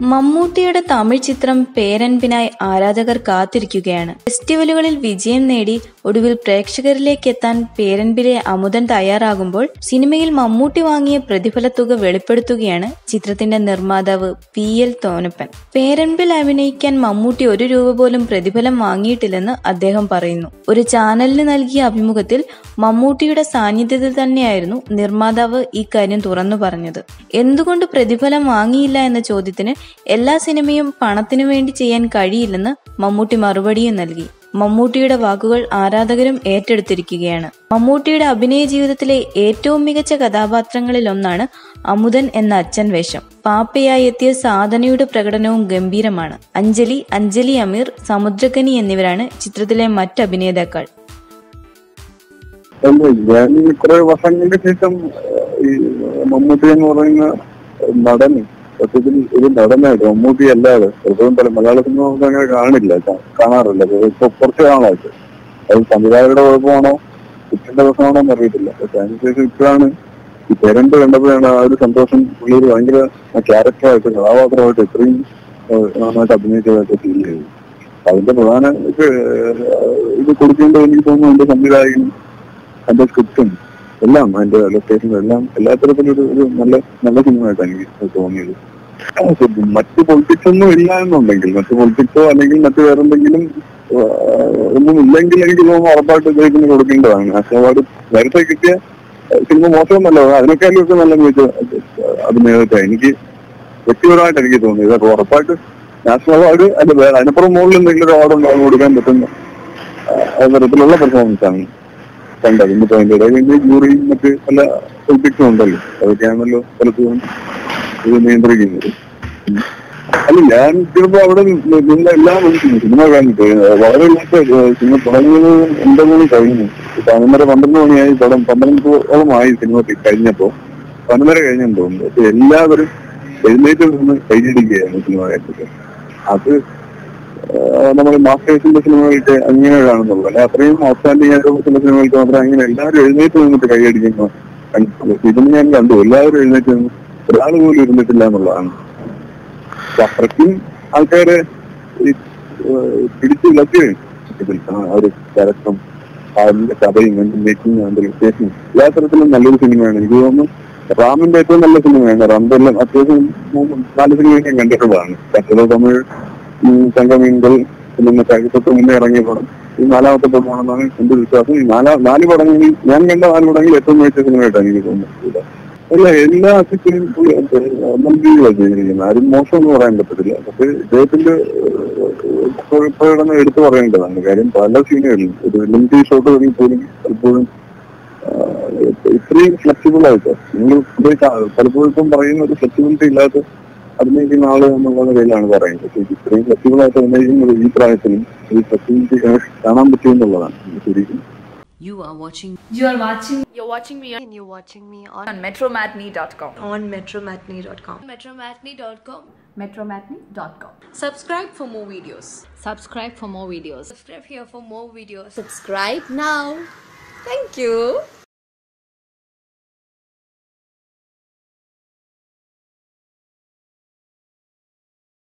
മമ്മൂട്ടിയുടെ തമിഴ് ചിത്രം പേരൻപിനായി ആരാധകർ കാത്തിരിക്കുകയാണ്. ഫെസ്റ്റിവലുകളിൽ വിജയം നേടി ഒടുവിൽ പ്രേക്ഷകരിലേക്ക് എത്താൻ പേരൻപിലെ അമുതൻ തയ്യാറാകുമ്പോൾ സിനിമയിൽ മമ്മൂട്ടി വാങ്ങിയ പ്രതിഫലത്തുക വെളിപ്പെടുത്തുകയാണ് ചിത്രത്തിന്റെ നിർമ്മാതാവ് PL തോനപ്പൻ. പേരൻപിൽ അഭിനയിക്കാൻ മമ്മൂട്ടി ₹1 പോലും പ്രതിഫലം വാങ്ങിയിട്ടില്ലെന്ന് അദ്ദേഹം പറയുന്നു. ഒരു ചാനലിന് നൽകിയ അഭിമുഖത്തിൽ മമ്മൂട്ടിയുടെ സാന്നിധ്യത്തിൽ തന്നെയായിരുന്നു നിർമ്മാതാവ് ഈ കാര്യം തുറന്നു പറഞ്ഞത്. എന്തുകൊണ്ട് പ്രതിഫലം വാങ്ങിയില്ല എന്ന ചോദ്യത്തിന് എല്ലാ സിനിമയും പണത്തിനു വേണ്ടി ചെയ്യാൻ കഴിയില്ലെന്ന് മമ്മൂട്ടി മറുപടിയും നൽകി. മമ്മൂട്ടിയുടെ വാക്കുകൾ ആരാധകരും ഏറ്റെടുത്തിരിക്കുകയാണ്. മമ്മൂട്ടിയുടെ അഭിനയ ജീവിതത്തിലെ ഏറ്റവും മികച്ച കഥാപാത്രങ്ങളിൽ ഒന്നാണ് അമുതൻ എന്ന അച്ഛൻ വേഷം. പാപ്പയായി എത്തിയ സാധനയുടെ പ്രകടനവും ഗംഭീരമാണ്. അഞ്ജലി അമീർ, സമുദ്രകനി എന്നിവരാണ് ചിത്രത്തിലെ മറ്റ് അഭിനേതാക്കൾ. ഞാൻ കുറെ വർഷങ്ങൾക്ക് ശേഷം ഈ മമ്മൂട്ടി എന്ന് പറയുന്ന നടൻ സത്യത്തിൽ ഒരു നടനായിട്ട് മമ്മൂട്ടി അല്ലാതെ ഏറ്റവും മലയാള സിനിമ നമുക്ക് അങ്ങനെ കാണാറില്ല. ഇപ്പൊ കുറച്ച് നാളായിട്ട് അത് സംവിധായകരുടെ കുഴപ്പമാണോ കുറ്റന്റെ പ്രശ്നമാണോ എന്ന് അറിയത്തില്ല. പക്ഷെ അതിനുശേഷം ഇപ്പോഴാണ് ഈ പേരന്റ് കണ്ടപ്പോഴാണ് ആ ഒരു സന്തോഷം പുള്ളിയൊരു ഭയങ്കര ക്യാരക്ടറായിട്ട് കഥാപാത്രമായിട്ട് ഇത്രയും നന്നായിട്ട് അഭിനയിച്ചതായിട്ട് ഫീൽ ചെയ്തു. അതിന്റെ പ്രധാന ഇത് കൊടുക്കേണ്ടത് എനിക്ക് തോന്നുന്നു എന്റെ സംവിധായകനും എന്റെ സ്ക്രിപ്റ്റും എല്ലാം അതിന്റെ ലൊക്കേഷനും എല്ലാം എല്ലാ തരത്തിലും ഒരു നല്ല സിനിമയായിട്ടാണ് എനിക്ക് തോന്നിയത്. മറ്റ് പൊളിറ്റിക്സ് ഒന്നും ഇല്ല എന്നുണ്ടെങ്കിൽ, മറ്റ് പൊളിറ്റിക്സോ അല്ലെങ്കിൽ മറ്റു വേറെന്തെങ്കിലും ഒന്നും ഇല്ലെങ്കിൽ എനിക്ക് തോന്നുന്നു ഉറപ്പായിട്ട് ഇദ്ദേഹത്തിന് കൊടുക്കേണ്ടതാണ്. നാഷണൽ അവാർഡ് നേരത്തെ കിട്ടിയ സിനിമ മോശമൊന്നല്ലോ, അതിനേക്കാളും ഒക്കെ നല്ല മികച്ച അഭിനേതായിട്ടാണ് എനിക്ക് വ്യക്തിപരമായിട്ട് എനിക്ക് തോന്നി. ഇതൊക്കെ ഉറപ്പായിട്ട് നാഷണൽ അവാർഡ് അതിനപ്പുറം മുകളിൽ എന്തെങ്കിലും ഒരു അവാർഡ് ഉണ്ടാകും കൊടുക്കാൻ പറ്റുന്ന തരത്തിലുള്ള പെർഫോമൻസ് ആണ് കണ്ടത്. ഇന്നിപ്പോ അതിന്റെ ഇടയിൽ ജൂറിയും മറ്റ് പല പൊളിറ്റിക്സും ഉണ്ടല്ലോ, അതൊക്കെയാണല്ലോ പലപ്പോഴും ഇത് നിയന്ത്രിക്കുന്നത്. അല്ല, ഞാൻ ചിലപ്പോ അവിടെ നിങ്ങളെല്ലാം സിനിമ കാണിട്ട് വളരെ സിനിമ തുടങ്ങിയത് 9 മണി കഴിഞ്ഞു. 11:30 മണിയായി. പടം 12ഓളമായി സിനിമ കഴിഞ്ഞപ്പോ 11:30 കഴിഞ്ഞെന്ന് തോന്നുന്നു. പക്ഷെ എല്ലാവരും എഴുന്നേറ്റ് നിന്ന് കൈയടിക്കുകയാണ് സിനിമ കേട്ടത്. അത് നമ്മൾ മാസ്റ്റേഴ്സിന്റെ സിനിമകൾക്ക് അങ്ങനെ കാണുന്നുള്ളൂ. അല്ലെ അത്രയും ഔട്ട്സ്റ്റാൻഡിംഗ് ആയിട്ടുള്ള ചില സിനിമകൾക്ക് മാത്രമേ അങ്ങനെ എല്ലാവരും എഴുന്നേറ്റ് നിന്നിട്ട് കൈയടിക്കുന്നു. ഇതിന് ഞാൻ കണ്ടു, എല്ലാവരും എഴുന്നേറ്റ് നിന്ന് ഒരാൾ പോലും ഇരുന്നിട്ടില്ല എന്നുള്ളതാണ്. അത്രയ്ക്കും ആൾക്കാരെ പിടിച്ചു വിളക്കുകയും ഒരു ക്യാരക്ടറും അതിന്റെ കഥയും അതിന്റെ മേക്കിങ്ങും അതിന്റെ ലൊക്കേഷനും എല്ലാ തരത്തിലും നല്ലൊരു സിനിമയാണ്. എനിക്ക് തോന്നുന്നു റാമിന്റെ ഏറ്റവും നല്ല സിനിമയാണ്. റാമിന്റെ അത്യാവശ്യം 4 സിനിമ ഞാൻ കണ്ടിട്ടുള്ളതാണ്. കച്ചട തമിഴ്, സംഘമീൻകൾ, പിന്നെ തൊട്ട് മുന്നേ ഇറങ്ങിയ പടം ഈ 4ാമത്തെ പടമാണെന്നാണ് എന്റെ വിശ്വാസം. ഈ 4 പടങ്ങളിൽ ഞാൻ കണ്ട 4 പടങ്ങളിൽ ഏറ്റവും മികച്ച സിനിമയായിട്ടാണ് എനിക്ക് തോന്നുന്നത്. അല്ല, എല്ലാ അസിസ്റ്റിനും നല്ല ചെയ്തിരിക്കുന്നത്, ആരും മോശം എന്ന് പറയാൻ പറ്റത്തില്ല. പക്ഷെ ഇദ്ദേഹത്തിന്റെ പ്രകടനം എടുത്തു പറയേണ്ടതാണ്. കാര്യം പല സീനുകളിലും ഒരു ലിമിറ്റഡ് ഷോട്ടുകളിൽ പോലും പലപ്പോഴും ഇത്രയും ഫ്ലെക്സിബിൾ ആയിട്ട് നിങ്ങൾ പലപ്പോഴും ഇപ്പം പറയുന്ന ഒരു ഫ്ലെക്സിബിലിറ്റി ഇല്ലാത്ത അഭിനയിക്കുന്ന ആള് എന്നുള്ള നിലയിലാണ് പറയുന്നത്. പക്ഷേ ഇത്രയും ഫ്ലെക്സിബിൾ ആയിട്ട് അഭിനയിക്കുന്ന ഈ പ്രായത്തിലും ഈ ഫ്ലെക്സിബിലിറ്റി കാണാൻ പറ്റുമെന്നുള്ളതാണ് ശരിക്കും. You're watching me on metromatney.com. metromatney.com. Subscribe for more videos. Subscribe here for more videos. Subscribe now. Thank you.